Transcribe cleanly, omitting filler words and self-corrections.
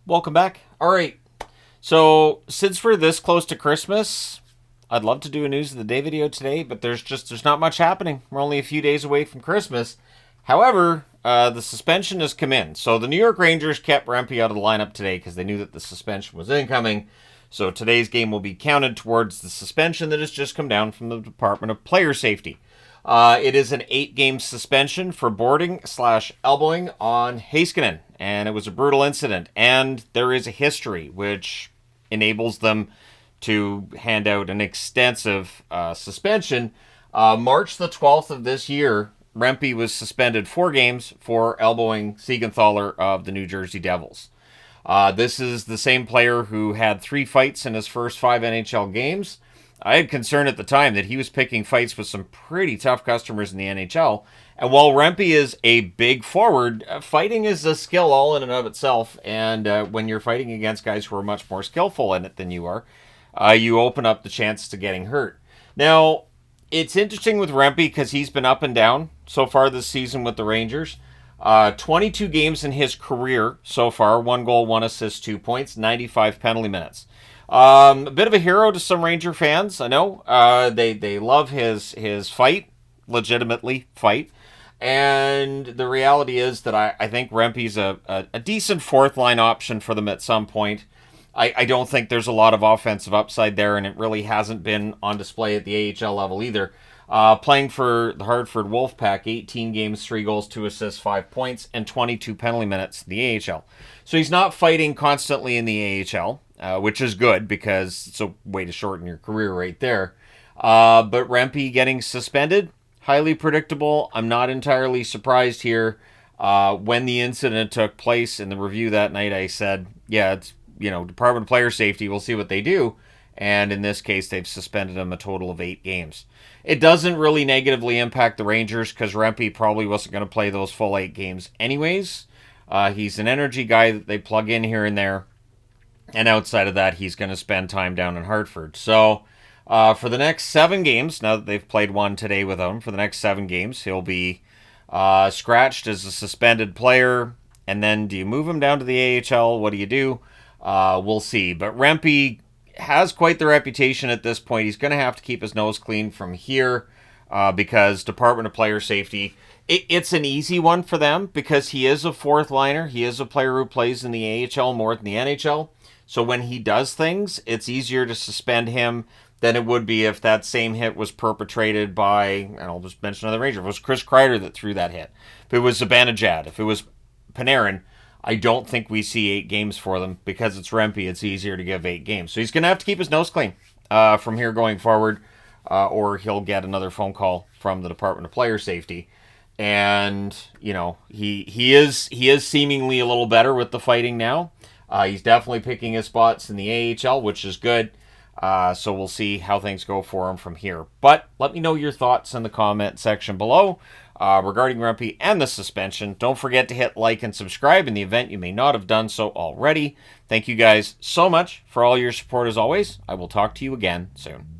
Welcome back. All right. So, since we're this close to Christmas, I'd love to do a news of the day video today, but there's not much happening. We're only a few days away from Christmas. However, the suspension has come in. So the New York Rangers kept Rempe out of the lineup today because they knew that the suspension was incoming. So today's game will be counted towards the suspension that has just come down from the Department of Player Safety. It is an 8-game suspension for boarding/elbowing on Heiskanen, and it was a brutal incident. And there is a history which enables them to hand out an extensive suspension. March the 12th of this year, Rempe was suspended 4 games for elbowing Siegenthaler of the New Jersey Devils. This is the same player who had 3 fights in his first 5 NHL games. I had concern at the time that he was picking fights with some pretty tough customers in the NHL. And while Rempe is a big forward, fighting is a skill all in and of itself. And when you're fighting against guys who are much more skillful in it than you are, you open up the chance to getting hurt. Now, it's interesting with Rempe because he's been up and down so far this season with the Rangers. 22 games in his career so far, 1 goal, 1 assist, 2 points, 95 penalty minutes. A bit of a hero to some Ranger fans, I know. They love his fight, legitimately fight. And the reality is that I think Rempe's a decent fourth-line option for them at some point. I don't think there's a lot of offensive upside there, and it really hasn't been on display at the AHL level either. Playing for the Hartford Wolfpack, 18 games, 3 goals, 2 assists, 5 points, and 22 penalty minutes in the AHL. So he's not fighting constantly in the AHL, which is good because it's a way to shorten your career right there. But Rempe getting suspended, highly predictable. I'm not entirely surprised here. When the incident took place in the review that night, I said, yeah, it's Department of Player Safety, we'll see what they do. And in this case, they've suspended him a total of 8 games. It doesn't really negatively impact the Rangers because Rempe probably wasn't going to play those full 8 games anyways. He's an energy guy that they plug in here and there. And outside of that, he's going to spend time down in Hartford. So for the next 7 games, now that they've played 1 today with him, for the next 7 games, he'll be scratched as a suspended player. And then do you move him down to the AHL? What do you do? We'll see. But Rempe has quite the reputation at this point. He's going to have to keep his nose clean from here because Department of Player Safety, it's an easy one for them because he is a fourth liner. He is a player who plays in the AHL more than the NHL. So when he does things, it's easier to suspend him than it would be if that same hit was perpetrated by, and I'll just mention another Ranger, if it was Chris Kreider that threw that hit. If it was Zibanejad, if it was Panarin, I don't think we see 8 games for them because it's Rempe. It's easier to give 8 games. So he's going to have to keep his nose clean from here going forward, or he'll get another phone call from the Department of Player Safety. And he is seemingly a little better with the fighting now. He's definitely picking his spots in the AHL, which is good. So we'll see how things go for him from here. But let me know your thoughts in the comment section below regarding Rempe and the suspension. Don't forget to hit like and subscribe in the event you may not have done so already. Thank you guys so much for all your support as always. I will talk to you again soon.